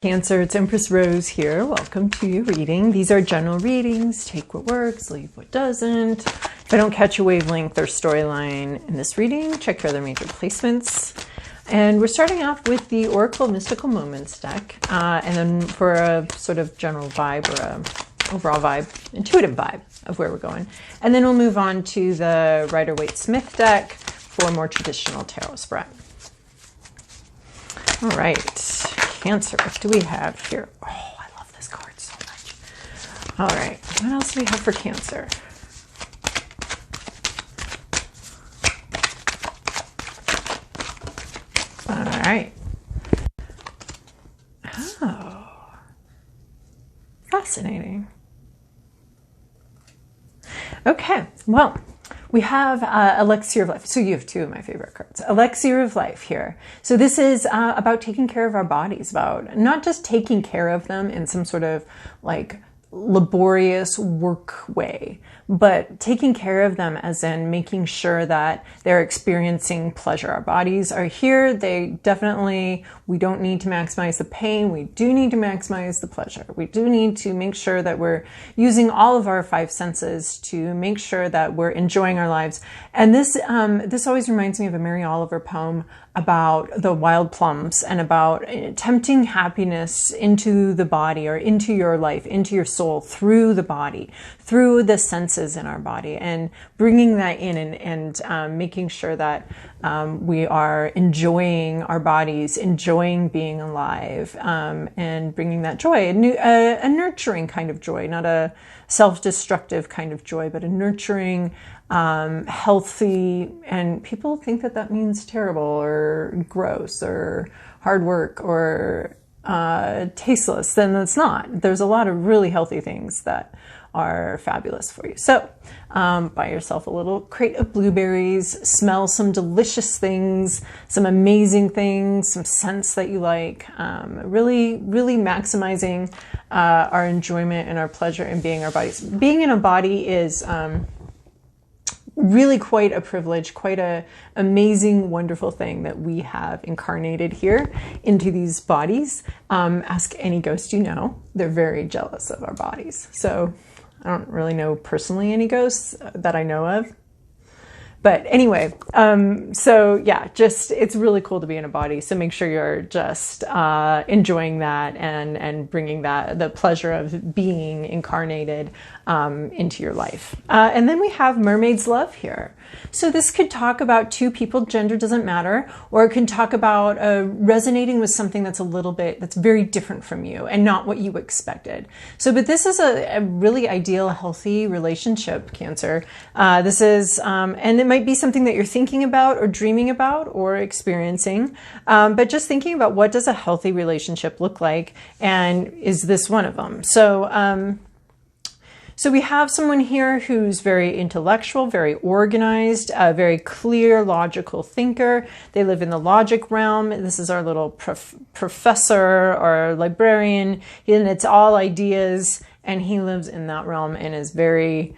Cancer, it's Empress Rose here. Welcome to your reading. These are general readings. Take what works, leave what doesn't. If I don't catch a wavelength or storyline in this reading, check your other major placements. And we're starting off with the Oracle Mystical Moments deck. And then for a sort of general vibe or a overall vibe, intuitive vibe of where we're going. And then we'll move on to the Waite Smith Deck for a more traditional tarot spread. All right. Cancer, what do we have here? Oh, I love this card so much. All right, what else do we have for Cancer? All right. Oh, fascinating. Okay, well, we have Elixir of Life. So you have two of my favorite cards. Elixir of Life here. So this is about taking care of our bodies, about not just taking care of them in some sort of like laborious work way, but taking care of them as in making sure that they're experiencing pleasure. Our bodies are here. We don't need to maximize the pain. We do need to maximize the pleasure. We do need to make sure that we're using all of our five senses to make sure that we're enjoying our lives. And this always reminds me of a Mary Oliver poem about the wild plums and about tempting happiness into the body or into your life, into your soul, through the body, through the senses in our body, and bringing that in and making sure that we are enjoying our bodies, enjoying being alive, and bringing that joy, a nurturing kind of joy, not a self-destructive kind of joy, but a nurturing, healthy, and people think that that means terrible or gross or hard work or tasteless. Then it's not. There's a lot of really healthy things that are fabulous for you. So buy yourself a little crate of blueberries, smell some delicious things, some amazing things, some scents that you like, really maximizing our enjoyment and our pleasure in being our bodies. Being in a body is really quite a privilege, quite a amazing, wonderful thing that we have incarnated here into these bodies. Ask any ghost you know. They're very jealous of our bodies. So I don't really know personally any ghosts that I know of. But anyway, so yeah, it's really cool to be in a body. So make sure you're just enjoying that and bringing the pleasure of being incarnated into your life. And then we have Mermaid's Love here. So this could talk about two people, gender doesn't matter, or it can talk about resonating with something that's that's very different from you and not what you expected. So, but this is a really ideal, healthy relationship, Cancer. This is, and it might be something that you're thinking about or dreaming about or experiencing, but just thinking about what does a healthy relationship look like, and is this one of them? So we have someone here who's very intellectual, very organized, a very clear, logical thinker. They live in the logic realm. This is our little professor or librarian, and it's all ideas, and he lives in that realm and is very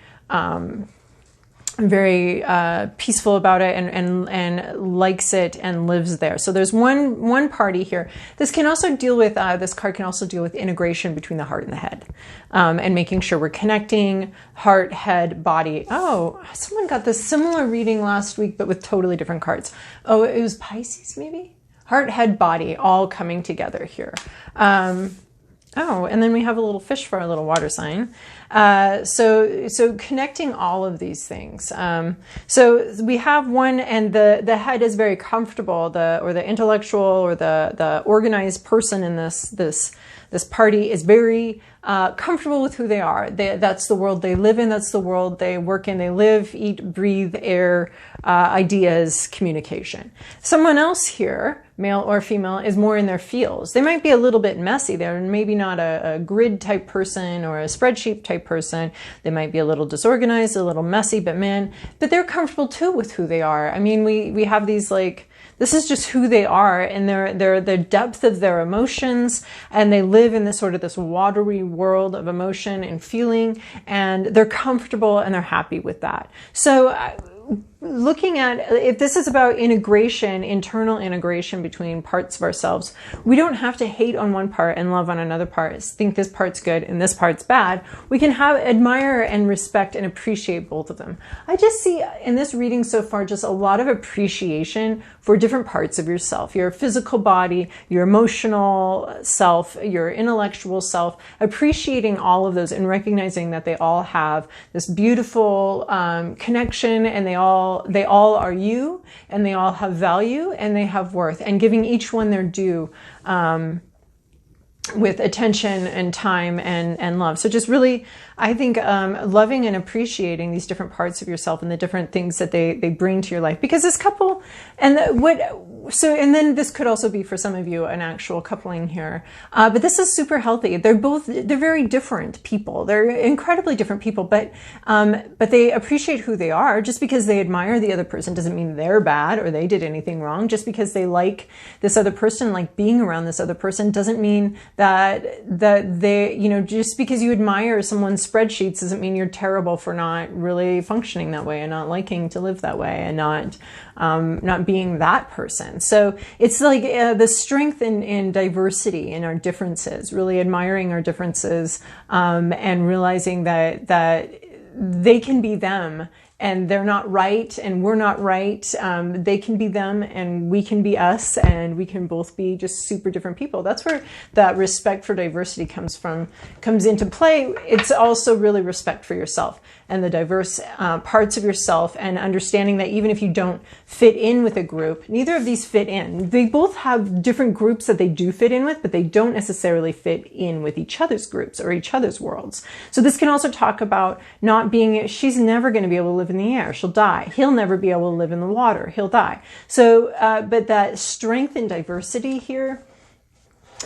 peaceful about it and likes it and lives there. So there's one party here. This can also deal with, this card can also deal with integration between the heart and the head, and making sure we're connecting heart, head, body. Oh, someone got this similar reading last week, but with totally different cards. Oh, it was Pisces maybe? Heart, head, body, all coming together here. Oh, and then we have a little fish for our little water sign. So connecting all of these things. So we have one, and the head is very comfortable, the intellectual or the organized person in this party is very comfortable with who they are. That's the world they live in. That's the world they work in. They live, eat, breathe, air, ideas, communication. Someone else here, male or female, is more in their fields. They might be a little bit messy. They're maybe not a grid type person or a spreadsheet type person. They might be a little disorganized, a little messy, but they're comfortable too with who they are. I mean, we have these this is just who they are, and the depth of their emotions, and they live in this watery world of emotion and feeling, and they're comfortable and they're happy with that. So looking at, if this is about integration, internal integration between parts of ourselves, we don't have to hate on one part and love on another part, think this part's good and this part's bad. We can admire and respect and appreciate both of them. I just see in this reading so far just a lot of appreciation for different parts of yourself, your physical body, your emotional self, your intellectual self, appreciating all of those and recognizing that they all have this beautiful connection, and they all are you, and they all have value, and they have worth, and giving each one their due with attention and time and love. So just really, I think, loving and appreciating these different parts of yourself and the different things that they bring to your life. Because this couple, and then this could also be for some of you an actual coupling here. But this is super healthy. They're very different people. They're incredibly different people, but they appreciate who they are. Just because they admire the other person doesn't mean they're bad or they did anything wrong. Just because they like this other person, like being around this other person, doesn't mean that they, just because you admire someone's spreadsheets doesn't mean you're terrible for not really functioning that way and not liking to live that way and not being that person. So it's like the strength in diversity in our differences, really admiring our differences, and realizing that they can be them. And they're not right, and we're not right. They can be them, and we can be us, and we can both be just super different people. That's where that respect for diversity comes into play. It's also really respect for yourself and the diverse parts of yourself, and understanding that even if you don't fit in with a group, neither of these fit in. They both have different groups that they do fit in with, but they don't necessarily fit in with each other's groups or each other's worlds. So this can also talk about not being, she's never going to be able to live in the air. She'll die. He'll never be able to live in the water. He'll die. So, but that strength and diversity here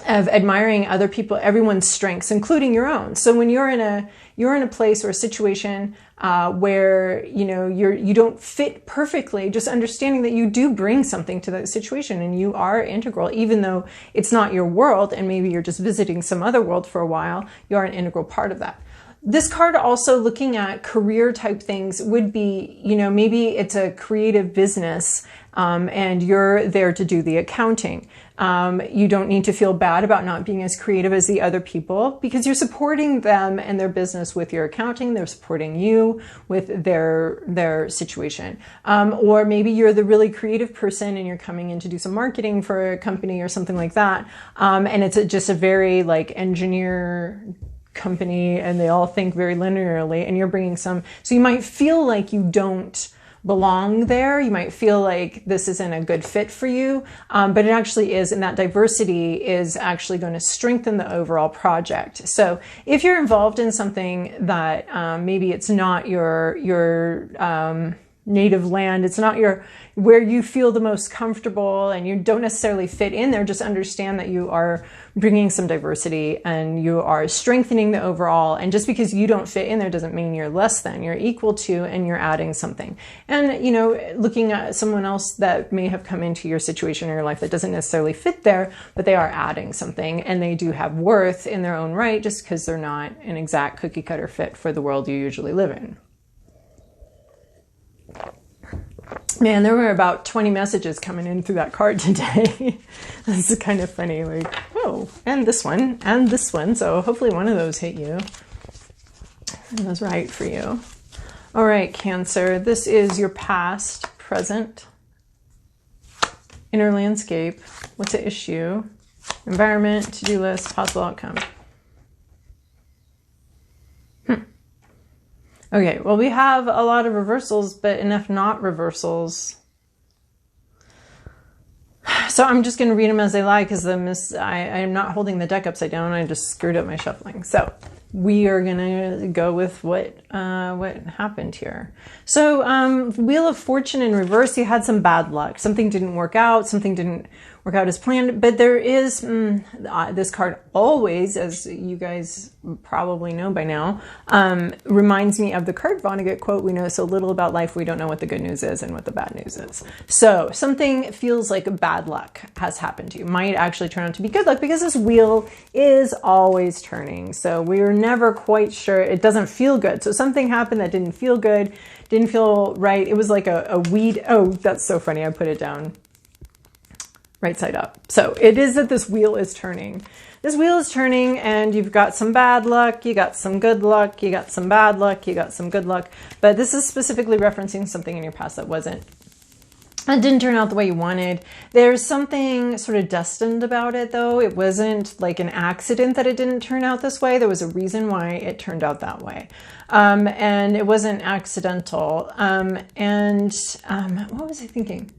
of admiring other people, everyone's strengths, including your own. So when you're in a place or a situation where you don't fit perfectly, just understanding that you do bring something to that situation and you are integral, even though it's not your world and maybe you're just visiting some other world for a while, you are an integral part of that. This card also, looking at career type things, would be, maybe it's a creative business and you're there to do the accounting. You don't need to feel bad about not being as creative as the other people, because you're supporting them and their business with your accounting. They're supporting you with their situation. Or maybe you're the really creative person and you're coming in to do some marketing for a company or something like that. And it's just a very engineer company, and they all think very linearly, and you're bringing some, so you might feel like you don't belong there. You might feel like this isn't a good fit for you, but it actually is, and that diversity is actually going to strengthen the overall project. So if you're involved in something that maybe it's not your native land, it's not where you feel the most comfortable, and you don't necessarily fit in there, just understand that you are bringing some diversity and you are strengthening the overall. And just because you don't fit in there doesn't mean you're less than. You're equal to, and you're adding something. And looking at someone else that may have come into your situation or your life that doesn't necessarily fit there, but they are adding something, and they do have worth in their own right, just because they're not an exact cookie cutter fit for the world you usually live in. Man, there were about 20 messages coming in through that card today. This is kind of funny. Oh, and this one, and this one. So hopefully one of those hit you and was right for you. All right, Cancer. This is your past, present, inner landscape. What's the issue? Environment, to-do list, possible outcome. Okay, well, we have a lot of reversals, but enough not reversals. So I'm just going to read them as they lie, because I am not holding the deck upside down. I just screwed up my shuffling. So we are going to go with what happened here. So Wheel of Fortune in reverse, you had some bad luck. Something didn't work out. Something didn't work out as planned. But there is this card always, as you guys probably know by now, reminds me of the Kurt Vonnegut quote, "We know so little about life, we don't know what the good news is and what the bad news is." So something feels like bad luck has happened to you. Might actually turn out to be good luck, because this wheel is always turning. So we're never quite sure. It doesn't feel good. So something happened that didn't feel good. didn't feel right. It was like a weed. Oh, that's so funny. I put it down right side up. So it is that this wheel is turning. This wheel is turning, and you've got some bad luck, you got some good luck, you got some bad luck, you got some good luck. But this is specifically referencing something in your past that didn't turn out the way you wanted. There's something sort of destined about it, though. It wasn't like an accident that it didn't turn out this way. There was a reason why it turned out that way. And it wasn't accidental. What was I thinking?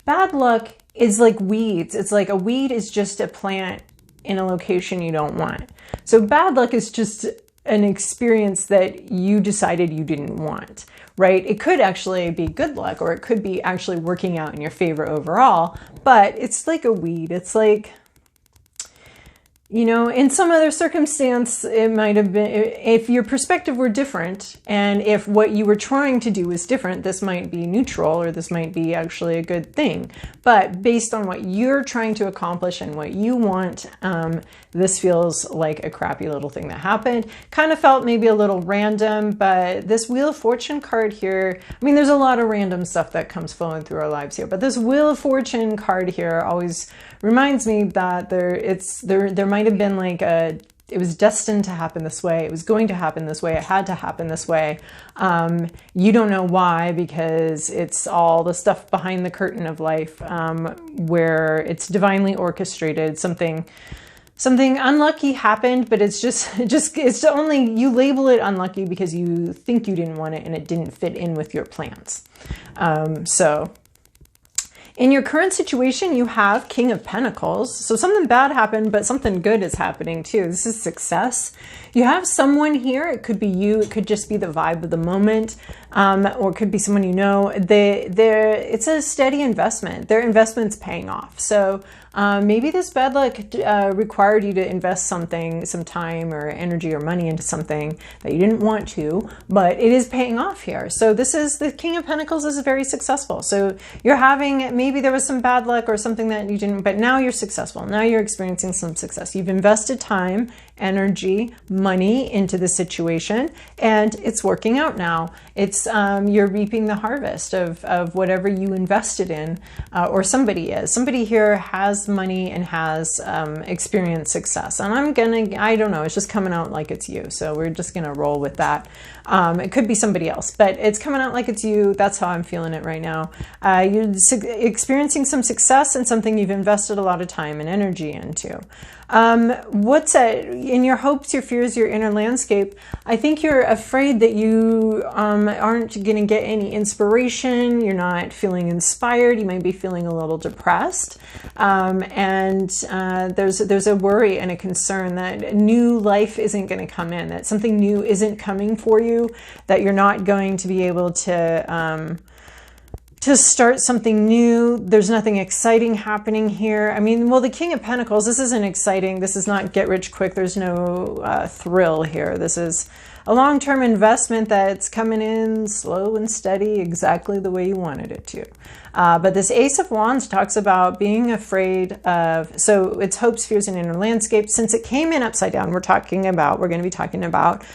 Bad luck is like weeds. It's like a weed is just a plant in a location you don't want. So bad luck is just an experience that you decided you didn't want, right? It could actually be good luck, or it could be actually working out in your favor overall, but it's like a weed. It's like, you know, in some other circumstance, it might have been, if your perspective were different, and if what you were trying to do was different, this might be neutral, or this might be actually a good thing. But based on what you're trying to accomplish and what you want, this feels like a crappy little thing that happened. Kind of felt maybe a little random, but this Wheel of Fortune card here, I mean, there's a lot of random stuff that comes flowing through our lives here, but this Wheel of Fortune card here always reminds me that there might have been like it was destined to happen this way. It was going to happen this way. It had to happen this way. You don't know why, because it's all the stuff behind the curtain of life, where it's divinely orchestrated. Something unlucky happened, but it's only, you label it unlucky because you think you didn't want it and it didn't fit in with your plans. So in your current situation, you have King of Pentacles. So something bad happened, but something good is happening too. This is success. You have someone here. It could be you. It could just be the vibe of the moment, or it could be someone you know. It's a steady investment. Their investment's paying off. So maybe this bad luck required you to invest some time or energy or money into something that you didn't want to, but it is paying off here. So the King of Pentacles is very successful. So you're having, maybe there was some bad luck or something that you didn't, but now you're successful. Now you're experiencing some success. You've invested time, energy, money into the situation, and it's working out now. It's you're reaping the harvest of whatever you invested in, or somebody is. Somebody here has money and has experienced success. And I don't know, it's just coming out like it's you. So we're just gonna roll with that. It could be somebody else, but it's coming out like it's you. That's how I'm feeling it right now. You're experiencing some success in something you've invested a lot of time and energy into. What's in your hopes, your fears, your inner landscape? I think you're afraid that you aren't going to get any inspiration. You're not feeling inspired. You might be feeling a little depressed. And there's a worry and a concern that new life isn't going to come in, that something new isn't coming for you, that you're not going to be able to start something new. There's nothing exciting happening here. I mean, well, the King of Pentacles, this isn't exciting. This is not get rich quick. There's no thrill here. This is a long-term investment that's coming in slow and steady, exactly the way you wanted it to. But this Ace of Wands talks about being afraid of, so it's hopes, fears, and inner landscape. Since it came in upside down, we're going to be talking about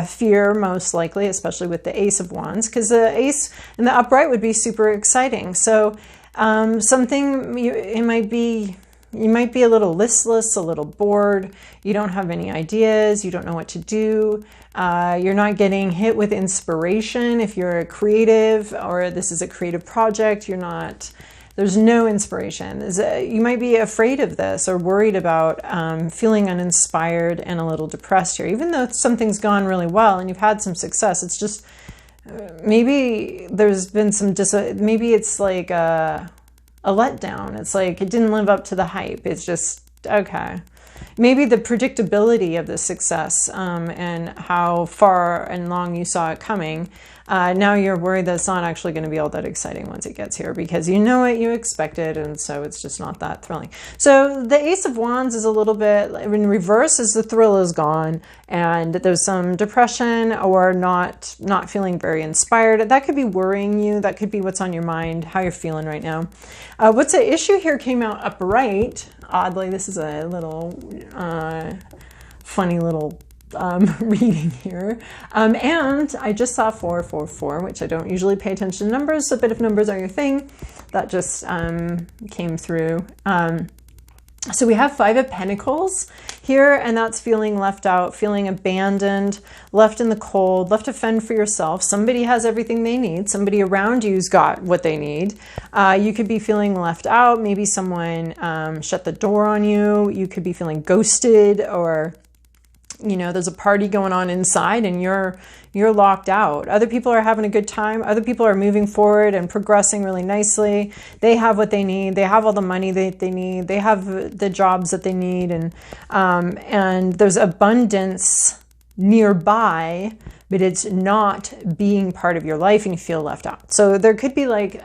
fear, most likely, especially with the Ace of Wands, because the Ace in the upright would be super exciting. So you might be a little listless, a little bored. You don't have any ideas. You don't know what to do. You're not getting hit with inspiration. If you're a creative or this is a creative project, there's no inspiration. You might be afraid of this or worried about feeling uninspired and a little depressed here. Even though something's gone really well and you've had some success, it's just, maybe there's been maybe it's like a letdown. It's like it didn't live up to the hype. It's just, okay. Maybe the predictability of the success and how far and long you saw it coming. Now you're worried that it's not actually going to be all that exciting once it gets here, because you know what you expected, and so it's just not that thrilling. So the Ace of Wands is a little bit in reverse, as the thrill is gone and there's some depression or not feeling very inspired. That could be worrying you. That could be what's on your mind, how you're feeling right now. What's the issue here came out upright. Oddly, this is a little funny little reading here. And I just saw 444, which I don't usually pay attention to numbers, so but if numbers are your thing, that just came through. So we have 5 of Pentacles here, and that's feeling left out, feeling abandoned, left in the cold, left to fend for yourself. Somebody has everything they need. Somebody around you's got what they need. You could be feeling left out. Maybe someone shut the door on you. You could be feeling ghosted, or there's a party going on inside and you're locked out. Other people are having a good time. Other people are moving forward and progressing really nicely. They have what they need. They have all the money that they need. They have the jobs that they need. And there's abundance nearby, but it's not being part of your life and you feel left out. So there could be like,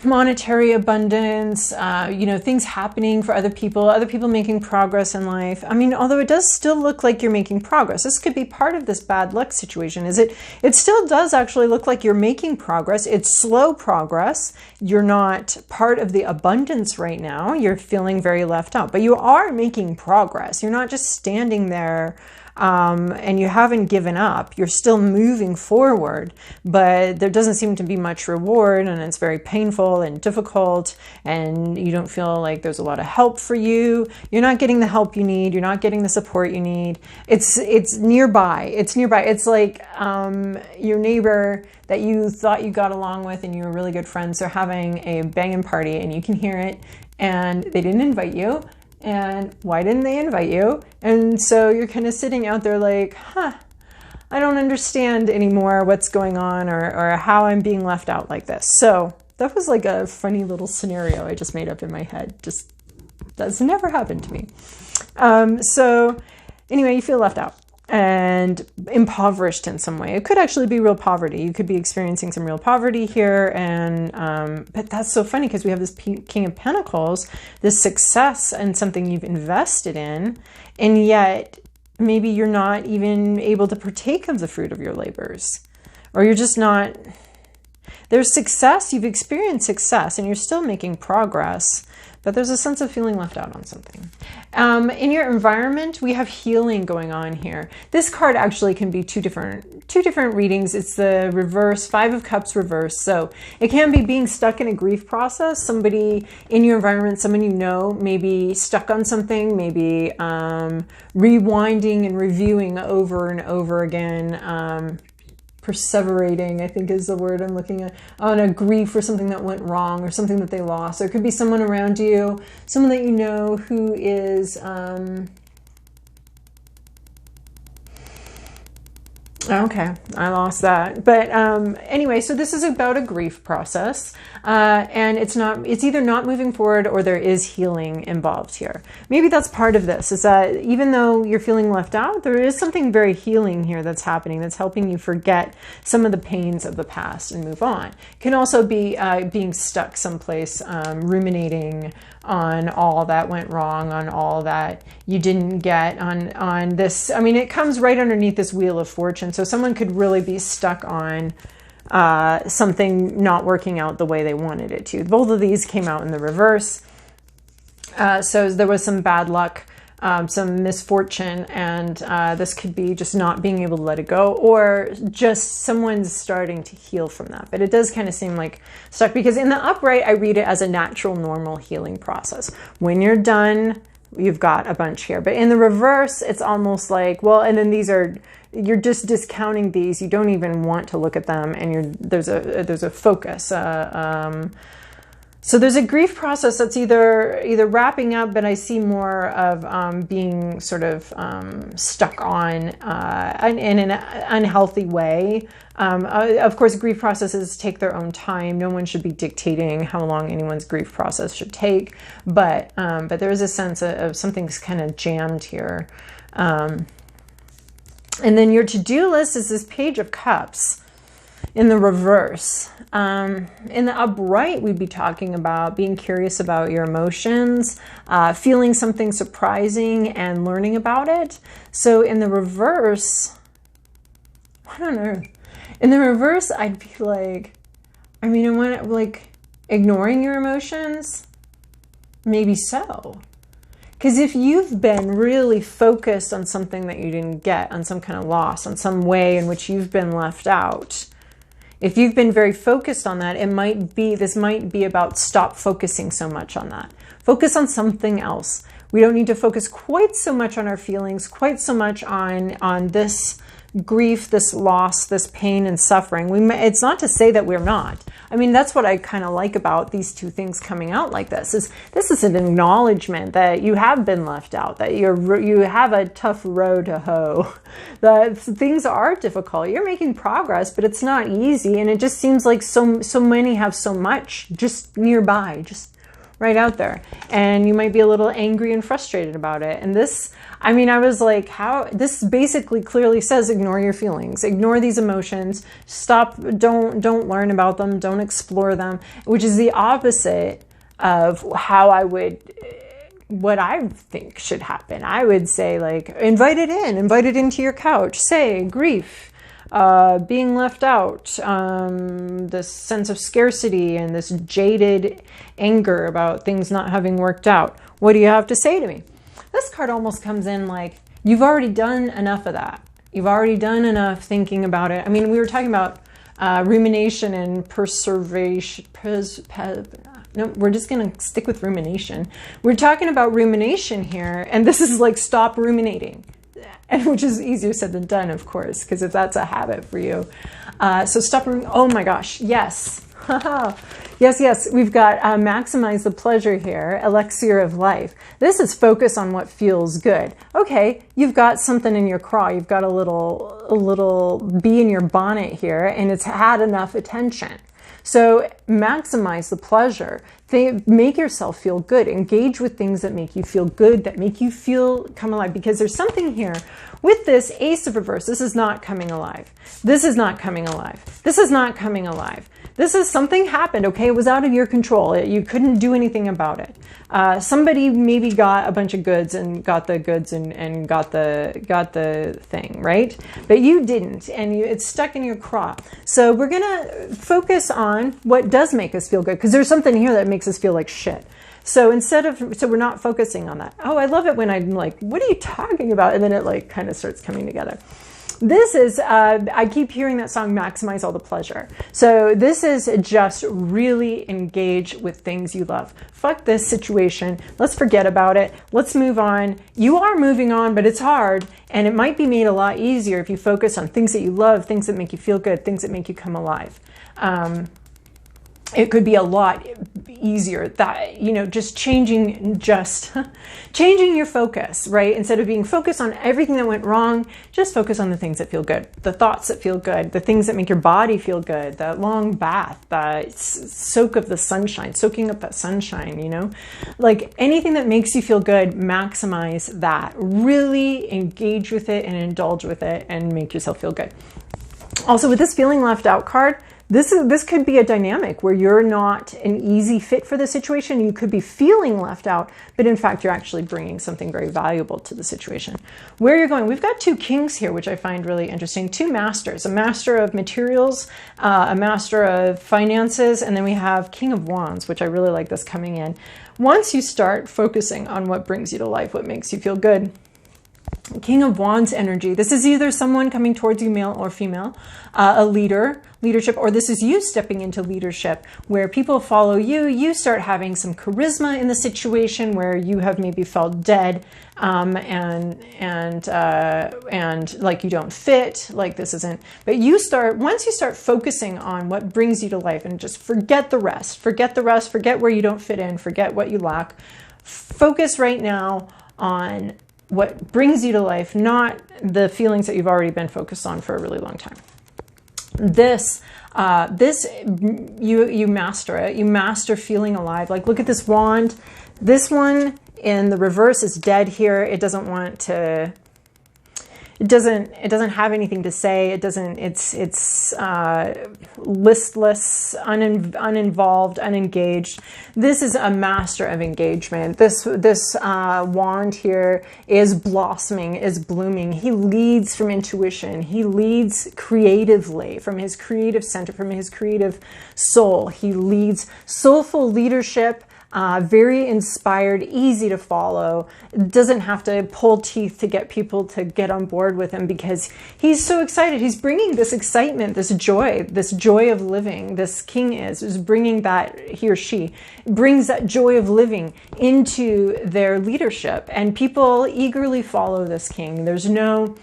monetary abundance, things happening for other people making progress in life. I mean, although it does still look like you're making progress, this could be part of this bad luck situation. It still does actually look like you're making progress. It's slow progress. You're not part of the abundance right now. You're feeling very left out, but you are making progress. You're not just standing there and you haven't given up. You're still moving forward, but there doesn't seem to be much reward, and it's very painful and difficult, and you don't feel like there's a lot of help for you. You're not getting the help you need. You're not getting the support you need. It's nearby. It's nearby. It's like your neighbor that you thought you got along with and you were really good friends. They're having a banging party and you can hear it, and they didn't invite you. And why didn't they invite you? And so you're kind of sitting out there like, I don't understand anymore what's going on or how I'm being left out like this. So that was like a funny little scenario I just made up in my head. Just, that's never happened to me. So anyway, you feel left out and impoverished in some way. It could actually be real poverty. You could be experiencing some real poverty here. And but that's so funny because we have this King of Pentacles, this success and something you've invested in, and yet maybe you're not even able to partake of the fruit of your labors, or you're just not. There's success, you've experienced success, and you're still making progress, but there's a sense of feeling left out on something. In your environment, we have healing going on here. This card actually can be two different readings. It's the reverse, 5 of Cups reverse. So it can be being stuck in a grief process. Somebody in your environment, someone you know, maybe stuck on something, maybe rewinding and reviewing over and over again. Perseverating, I think is the word I'm looking at, on a grief or something that went wrong or something that they lost. There could be someone around you, someone that you know who is okay, I lost that. But anyway, so this is about a grief process, and it's either not moving forward or there is healing involved here. Maybe that's part of this, is that even though you're feeling left out, there is something very healing here that's happening, that's helping you forget some of the pains of the past and move on. It can also be being stuck someplace, ruminating on all that went wrong, on all that you didn't get, on this. I mean, it comes right underneath this Wheel of Fortune. So someone could really be stuck on something not working out the way they wanted it to. Both of these came out in the reverse. So there was some bad luck, some misfortune, and this could be just not being able to let it go, or just someone's starting to heal from that. But it does kind of seem like stuck, because in the upright, I read it as a natural, normal healing process. When you're done, you've got a bunch here. But in the reverse, it's almost like, well, and then you're just discounting these. You don't even want to look at them, and there's a focus. So there's a grief process that's either wrapping up, but I see more of being sort of stuck on in an unhealthy way. Of course, grief processes take their own time. No one should be dictating how long anyone's grief process should take. But there is a sense of something's kind of jammed here. And then your to-do list is this Page of Cups in the reverse. In the upright, we'd be talking about being curious about your emotions, feeling something surprising and learning about it. So in the reverse, I don't know. In the reverse, I'd be like, I want ignoring your emotions. Maybe so. Because if you've been really focused on something that you didn't get, on some kind of loss, on some way in which you've been left out, if you've been very focused on that, this might be about stop focusing so much on that. Focus on something else. We don't need to focus quite so much on our feelings, quite so much on this grief, this loss, this pain and suffering. It's not to say that we're not. I mean, that's what I kind of like about these two things coming out like this is an acknowledgement that you have been left out, that you have a tough row to hoe, that things are difficult. You're making progress, but it's not easy. And it just seems like so many have so much just nearby, just right out there. And you might be a little angry and frustrated about it. And this, I mean, I was like, this basically clearly says ignore your feelings, ignore these emotions, stop, don't learn about them, don't explore them, which is the opposite of what I think should happen. I would say, like, invite it into your couch, say grief, being left out, this sense of scarcity and this jaded anger about things not having worked out. What do you have to say to me? This card almost comes in like, you've already done enough of that. You've already done enough thinking about it. I mean, we were talking about rumination and preservation. No, we're just going to stick with rumination. We're talking about rumination here, and this is like stop ruminating. And which is easier said than done, of course, because if that's a habit for you. So stop. Oh my gosh. Yes. Yes. We've got maximize the pleasure here. Elixir of life. This is focus on what feels good. Okay. You've got something in your craw. You've got a little bee in your bonnet here, and it's had enough attention. So maximize the pleasure. Make yourself feel good. Engage with things that make you feel good, that make you feel come alive. Because there's something here with this Ace of Reverse. This is not coming alive. This is not coming alive. This is not coming alive. This is something happened, okay? It was out of your control. You couldn't do anything about it. Somebody maybe got a bunch of goods and got the goods and got the thing, right? But you didn't, and it's stuck in your craw. So we're gonna focus on what does make us feel good, because there's something here that makes us feel like shit. So so we're not focusing on that. Oh, I love it when I'm like, what are you talking about? And then it like kind of starts coming together. This is, I keep hearing that song, Maximize All the Pleasure. So this is just really engage with things you love. Fuck this situation. Let's forget about it. Let's move on. You are moving on, but it's hard. And it might be made a lot easier if you focus on things that you love, things that make you feel good, things that make you come alive. It could be a lot easier that, just changing your focus, right? Instead of being focused on everything that went wrong, just focus on the things that feel good, the thoughts that feel good, the things that make your body feel good, that long bath, that soaking up that sunshine, like anything that makes you feel good, maximize that. Really engage with it and indulge with it and make yourself feel good. Also, with this feeling left out card, this could be a dynamic where you're not an easy fit for the situation. You could be feeling left out, but in fact, you're actually bringing something very valuable to the situation. Where you're going, we've got two kings here, which I find really interesting. Two masters, a master of materials, a master of finances, and then we have King of Wands, which I really like this coming in. Once you start focusing on what brings you to life, what makes you feel good, King of Wands energy. This is either someone coming towards you, male or female, a leadership, or this is you stepping into leadership where people follow you. You start having some charisma in the situation where you have maybe felt dead and like you don't fit, like this isn't. But once you start focusing on what brings you to life and just forget the rest, forget where you don't fit in, forget what you lack. Focus right now on what brings you to life, not the feelings that you've already been focused on for a really long time. You master it. You master feeling alive. Like, look at this wand. This one in the reverse is dead here. It doesn't want to. It doesn't have anything to say. It's listless, uninvolved, unengaged. This is a master of engagement. This wand here is blossoming, is blooming. He leads from intuition. He leads creatively from his creative center, from his creative soul. He leads soulful leadership. very inspired, easy to follow, doesn't have to pull teeth to get people to get on board with him because he's so excited. He's bringing this excitement, this joy of living. This king is bringing that, he or she brings that joy of living into their leadership, and people eagerly follow this king. There's no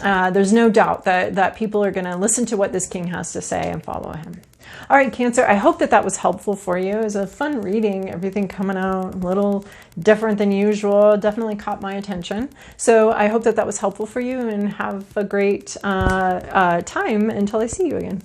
doubt that people are going to listen to what this king has to say and follow him. All right, Cancer, I hope that was helpful for you. It was a fun reading, everything coming out a little different than usual. Definitely caught my attention. So I hope that was helpful for you, and have a great time until I see you again.